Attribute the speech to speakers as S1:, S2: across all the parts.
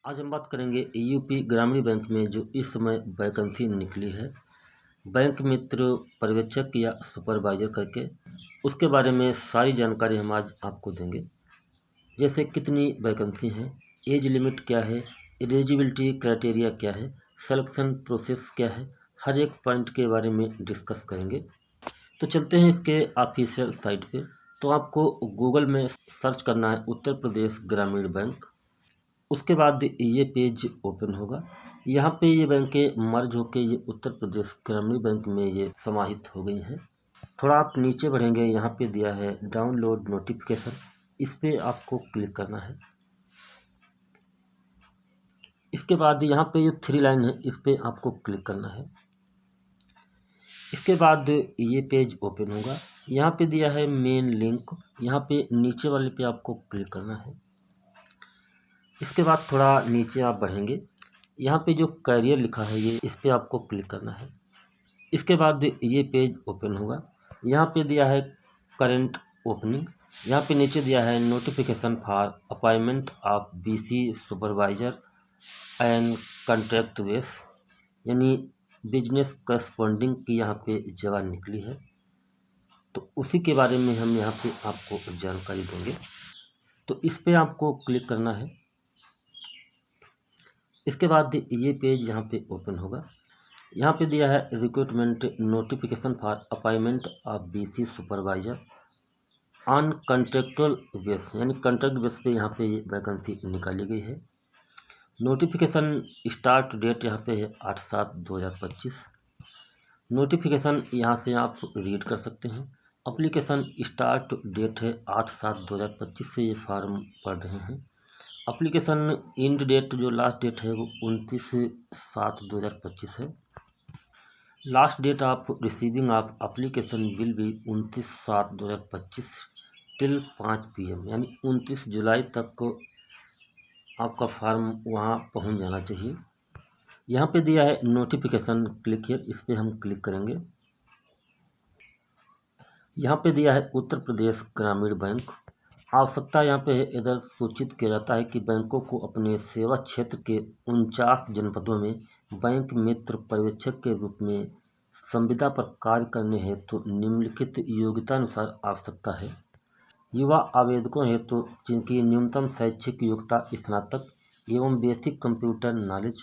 S1: आज हम बात करेंगे यूपी ग्रामीण बैंक में जो इस समय वैकेंसी निकली है बैंक मित्र पर्यवेक्षक या सुपरवाइजर करके, उसके बारे में सारी जानकारी हम आज आपको देंगे। जैसे कितनी वैकेंसी है, एज लिमिट क्या है, एलिजिबिलिटी क्राइटेरिया क्या है, सिलेक्शन प्रोसेस क्या है, हर एक पॉइंट के बारे में डिस्कस करेंगे। तो चलते हैं इसके ऑफिशियल साइट पे। तो आपको गूगल में सर्च करना है उत्तर प्रदेश ग्रामीण बैंक। उसके बाद ये पेज ओपन होगा। यहाँ पे ये बैंकें मर्ज होकर ये उत्तर प्रदेश ग्रामीण बैंक में ये समाहित हो गई हैं। थोड़ा आप नीचे बढ़ेंगे, यहाँ पे दिया है डाउनलोड नोटिफिकेशन, इस पे आपको क्लिक करना है। इसके बाद यहाँ पे ये 3 लाइन है, इस पे आपको क्लिक करना है। इसके बाद ये पेज ओपन होगा। यहाँ पे दिया है मेन लिंक, यहाँ पे नीचे वाले पे आपको क्लिक करना है। इसके बाद थोड़ा नीचे आप बढ़ेंगे, यहाँ पे जो कैरियर लिखा है ये इस पे आपको क्लिक करना है। इसके बाद ये पेज ओपन होगा। यहाँ पे दिया है करंट ओपनिंग, यहाँ पे नीचे दिया है notification for appointment of BC supervisor and contract base, यानी बिजनेस करस्पॉन्डिंग की यहाँ पे जगह निकली है। तो उसी के बारे में हम यहाँ पे आपको जानकारी देंगे। तो इस पे आपको क्लिक करना है। इसके बाद ये पेज यहाँ पे ओपन होगा। यहाँ पे दिया है recruitment notification for appointment of BC supervisor on contractual base, यानी कॉन्ट्रैक्ट बेस पे यहाँ पे ये वैकेंसी निकाली गई है। नोटिफिकेशन स्टार्ट डेट यहाँ पे है 8/7/2025। नोटिफिकेशन यहाँ से आप रीड कर सकते हैं। अप्लीकेशन स्टार्ट डेट है 8/7/2025 से ये फॉर्म पढ़ रहे हैं। अप्लीकेशन एंड डेट जो लास्ट डेट है वो 29/7/2025 है। Last date of receiving of application will be 29/7/2025 till 5 PM, यानी 29 जुलाई तक आपका फॉर्म वहाँ पहुँच जाना चाहिए। यहाँ पे दिया है नोटिफिकेशन क्लिक हियर, इस पर हम क्लिक करेंगे। यहाँ पे दिया है उत्तर प्रदेश ग्रामीण बैंक। आवश्यकता यहाँ पे है, इधर सूचित किया जाता है कि बैंकों को अपने सेवा क्षेत्र के 49 जनपदों में बैंक मित्र पर्यवेक्षक के रूप में संविदा पर कार्य करने हेतु निम्नलिखित योग्यता अनुसार आवश्यकता है। युवा आवेदकों हेतु जिनकी न्यूनतम शैक्षिक योग्यता स्नातक एवं बेसिक कंप्यूटर नॉलेज,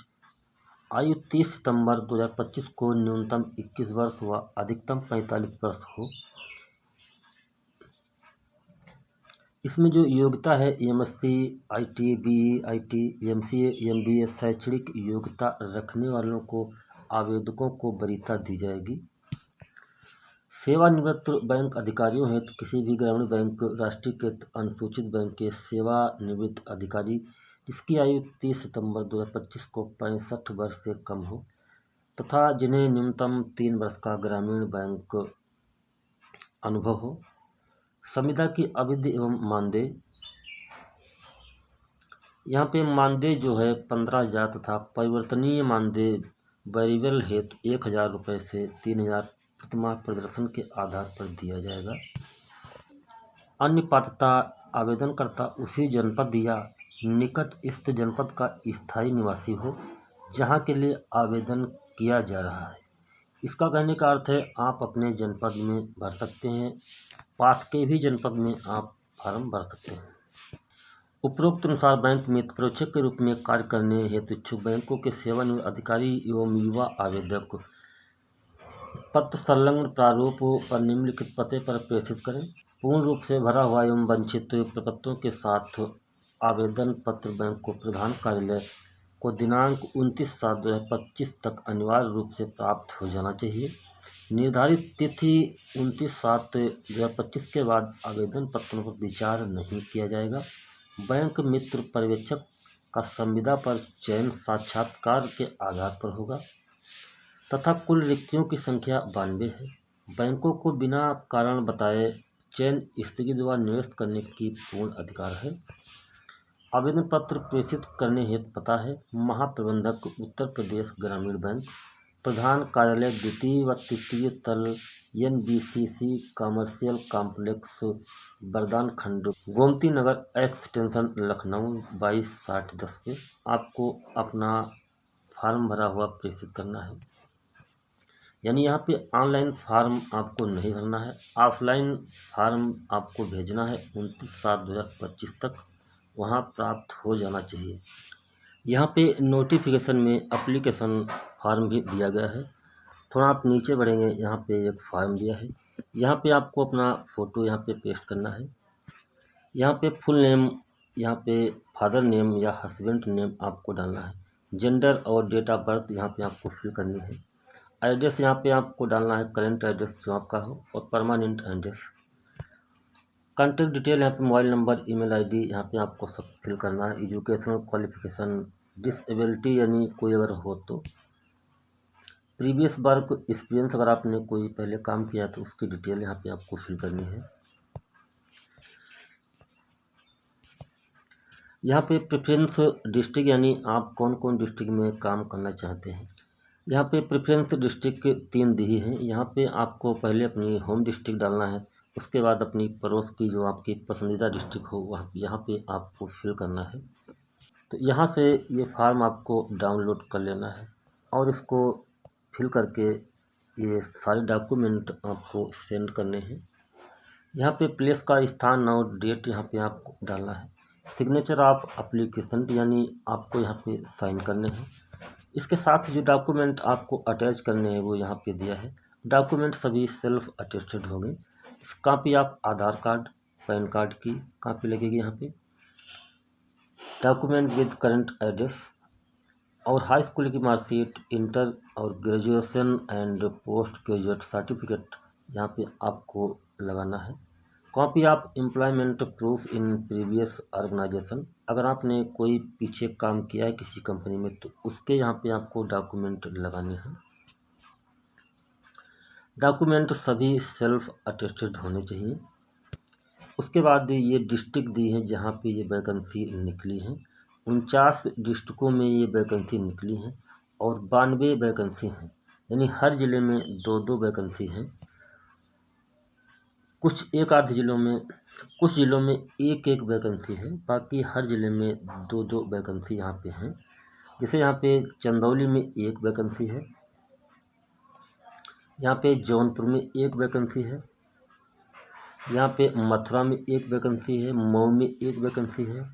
S1: आयु 30 सितंबर 2025 को न्यूनतम 21 वर्ष व अधिकतम 45 वर्ष हो। इसमें जो योग्यता है MSc, IT, BE, IT, MCA, MBA शैक्षणिक योग्यता रखने वालों को आवेदकों को वरीयता दी जाएगी। सेवानिवृत्त बैंक अधिकारियों हेतु किसी भी ग्रामीण बैंक, राष्ट्रीयकृत अनुसूचित बैंक के सेवानिवृत्त अधिकारी जिसकी आयु 30 सितंबर 2025 को 65 वर्ष से कम हो तथा जिन्हें न्यूनतम 3 वर्ष का ग्रामीण बैंक अनुभव हो। संविदा की अवधि एवं मानदेय, यहाँ पे मानदेय जो है 15,000 तथा परिवर्तनीय मानदेय वेरिएबल हेतु 1,000 रुपये से 3,000 प्रतिमाह प्रदर्शन के आधार पर दिया जाएगा। अन्य पात्रता, आवेदनकर्ता उसी जनपद या निकट स्थित जनपद का स्थायी निवासी हो जहाँ के लिए आवेदन किया जा रहा है। इसका कहने का अर्थ है आप अपने जनपद में भर सकते हैं, पास के भी जनपद में आप फॉर्म भर सकते हैं। उपरोक्त अनुसार बैंक मित्र पर्यवेक्षक के रूप में कार्य करने हेतु इच्छुक बैंकों के सेवानिवृत्त अधिकारी एवं युवा आवेदक पत्र संलग्न प्रारूप पर निम्नलिखित पते पर प्रेषित करें। पूर्ण रूप से भरा हुआ एवं वांछित प्रपत्रों के साथ आवेदन पत्र बैंक को प्रधान कार्यालय को दिनांक 29/7/2025 तक अनिवार्य रूप से प्राप्त हो जाना चाहिए। निर्धारित तिथि 29/7/2025 के बाद आवेदन पत्रों पर विचार नहीं किया जाएगा। बैंक मित्र पर्यवेक्षक का संविदा पर चयन साक्षात्कार के आधार पर होगा तथा कुल रिक्तियों की संख्या 92 है। बैंकों को बिना कारण बताए चयन स्थगित व निरस्त करने की पूर्ण अधिकार है। आवेदन पत्र प्रेषित करने हेतु पता है महाप्रबंधक उत्तर प्रदेश ग्रामीण बैंक, प्रधान कार्यालय द्वितीय व तृतीय तल NBCC कमर्शियल कॉम्प्लेक्स बरदान खंड गोमती नगर एक्सटेंशन लखनऊ 226010 पे आपको अपना फार्म भरा हुआ प्रेषित करना है। यानी यहाँ पे ऑनलाइन फार्म आपको नहीं भरना है, ऑफलाइन फार्म आपको भेजना है 29/7/2025 तक, वहाँ प्राप्त हो जाना चाहिए। यहाँ पे नोटिफिकेशन में एप्लीकेशन फार्म भी दिया गया है। थोड़ा आप नीचे बढ़ेंगे, यहाँ पे एक फार्म दिया है, यहाँ पे आपको अपना फ़ोटो यहाँ पे पेस्ट करना है। यहाँ पे फुल नेम, यहाँ पे फादर नेम या हस्बैंड नेम आपको डालना है। जेंडर और डेट ऑफ बर्थ यहाँ पे आपको फिल करनी है। एड्रेस यहाँ पे आपको डालना है करेंट एड्रेस जो आपका हो, और परमानेंट एड्रेस। कॉन्टैक्ट डिटेल यहाँ पे मोबाइल नंबर, ईमेल आईडी यहाँ पे आपको सब फिल करना है। एजुकेशनल क्वालिफिकेशन, डिसेबिलिटी यानी कोई अगर हो तो, प्रीवियस वर्क एक्सपीरियंस अगर आपने कोई पहले काम किया तो उसकी डिटेल यहाँ पे आपको फिल करनी है। यहाँ पे प्रेफरेंस डिस्ट्रिक्ट यानी आप कौन कौन डिस्ट्रिक्ट में काम करना चाहते हैं। यहाँ पे प्रेफरेंस डिस्ट्रिक्ट 3 दी हैं। यहाँ पे आपको पहले अपनी होम डिस्ट्रिक्ट डालना है, उसके बाद अपनी पड़ोस की जो आपकी पसंदीदा डिस्ट्रिक्ट हो वहाँ यहाँ पे आपको फिल करना है। तो यहाँ से ये फार्म आपको डाउनलोड कर लेना है और इसको फिल करके ये सारे डॉक्यूमेंट आपको सेंड करने हैं। यहाँ पे प्लेस का स्थान और डेट यहाँ पे आपको डालना है। सिग्नेचर ऑफ एप्लीकेशन यानी आपको यहाँ पे साइन करने हैं। इसके साथ जो डॉक्यूमेंट आपको अटैच करने हैं वो यहाँ पे दिया है। डॉक्यूमेंट सभी सेल्फ अटेस्टेड होंगे। कापी आप आधार कार्ड, पैन कार्ड की कापी लगेगी यहाँ पे। डॉक्यूमेंट विद करंट एड्रेस और हाई स्कूल की मार्कशीट, इंटर और graduation and post graduate certificate यहाँ पे आपको लगाना है। Copy of employment proof in previous organisation, अगर आपने कोई पीछे काम किया है किसी कंपनी में तो उसके यहाँ पे आपको डॉक्यूमेंट लगाने हैं। डॉक्यूमेंट सभी सेल्फ अटेस्टेड होने चाहिए। उसके बाद ये डिस्ट्रिक्ट दी है जहाँ पे ये वैकेंसी निकली है। 49 डिस्ट्रिक्टों में ये वैकेंसी निकली है और 92 वैकेंसी हैं, यानी हर ज़िले में 2-2 वैकेंसी हैं। कुछ ज़िलों में एक वैकेंसी है, बाकी हर ज़िले में 2-2 वैकेंसी यहाँ पे हैं। जैसे यहाँ पे चंदौली में 1 वैकेंसी है, यहाँ पे जौनपुर में 1 वैकेंसी है, यहाँ पे मथुरा में 1 वैकेंसी है, मऊ में 1 वैकेंसी है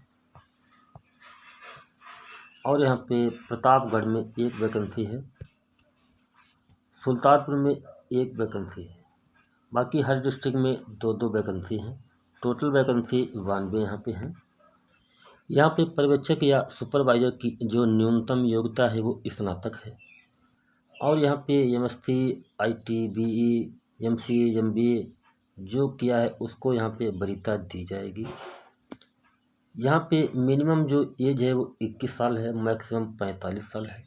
S1: और यहाँ पे प्रतापगढ़ में 1 वैकेंसी है, सुल्तानपुर में 1 वैकेंसी है। बाकी हर डिस्ट्रिक्ट में 2-2 वैकेंसी हैं। टोटल वैकेंसी 92 यहाँ पे हैं। यहाँ पे पर्यवेक्षक या सुपरवाइजर की जो न्यूनतम योग्यता है वो स्नातक है और यहाँ पे MSc, IT, BE, MCA, MBA जो किया है उसको यहाँ पे वरीयता दी जाएगी। यहाँ पे मिनिमम जो एज है वो 21 साल है, मैक्सिमम 45 साल है।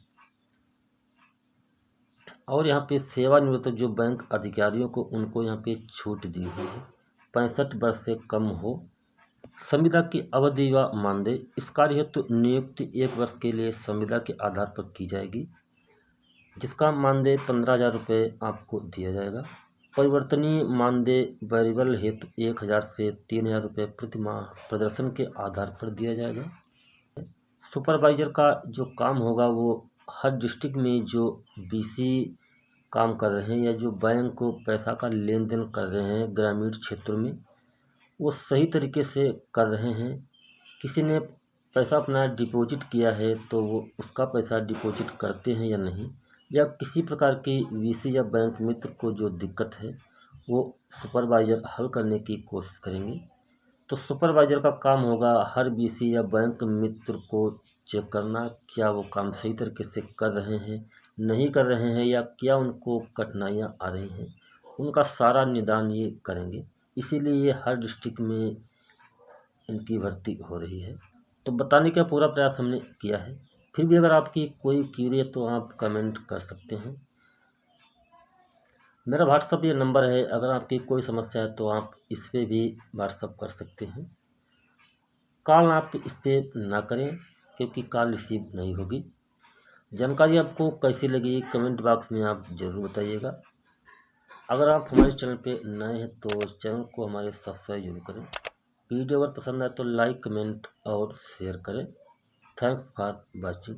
S1: और यहाँ पे सेवानिवृत्त जो बैंक अधिकारियों को उनको यहाँ पे छूट दी हुई है, 65 वर्ष से कम हो। संविदा की अवधि व मानदेय, इस कार्य हेतु नियुक्ति 1 वर्ष के लिए संविदा के आधार पर की जाएगी, जिसका मानदेय 15,000 रुपये आपको दिया जाएगा। परिवर्तनीय मानदेय वेरिएबल हेतु 1,000 से 3,000 रुपये प्रति माह प्रदर्शन के आधार पर दिया जाएगा। सुपरवाइजर का जो काम होगा वो हर डिस्ट्रिक्ट में जो BC काम कर रहे हैं या जो बैंक को पैसा का लेन देन कर रहे हैं ग्रामीण क्षेत्रों में, वो सही तरीके से कर रहे हैं। किसी ने पैसा अपना डिपॉजिट किया है तो वो उसका पैसा डिपॉजिट करते हैं या नहीं, या किसी प्रकार की VC या बैंक मित्र को जो दिक्कत है वो सुपरवाइजर हल करने की कोशिश करेंगे। तो सुपरवाइजर का काम होगा हर BC या बैंक मित्र को चेक करना, क्या वो काम सही तरीके से कर रहे हैं, नहीं कर रहे हैं, या क्या उनको कठिनाइयाँ आ रही हैं, उनका सारा निदान ये करेंगे। इसीलिए ये हर डिस्ट्रिक्ट में इनकी भर्ती हो रही है। तो बताने का पूरा प्रयास हमने किया है। फिर भी अगर आपकी कोई क्यूरी है तो आप कमेंट कर सकते हैं। मेरा व्हाट्सअप ये नंबर है, अगर आपकी कोई समस्या है तो आप इस पर भी व्हाट्सअप कर सकते हैं। कॉल आप इस पर ना करें क्योंकि कॉल रिसीव नहीं होगी। जानकारी आपको कैसी लगी कमेंट बॉक्स में आप ज़रूर बताइएगा। अगर आप हमारे चैनल पे नए हैं तो चैनल को हमारे सब्सक्राइब जरूर करें। वीडियो अगर पसंद आए तो लाइक कमेंट और शेयर करें। Thanks for watching.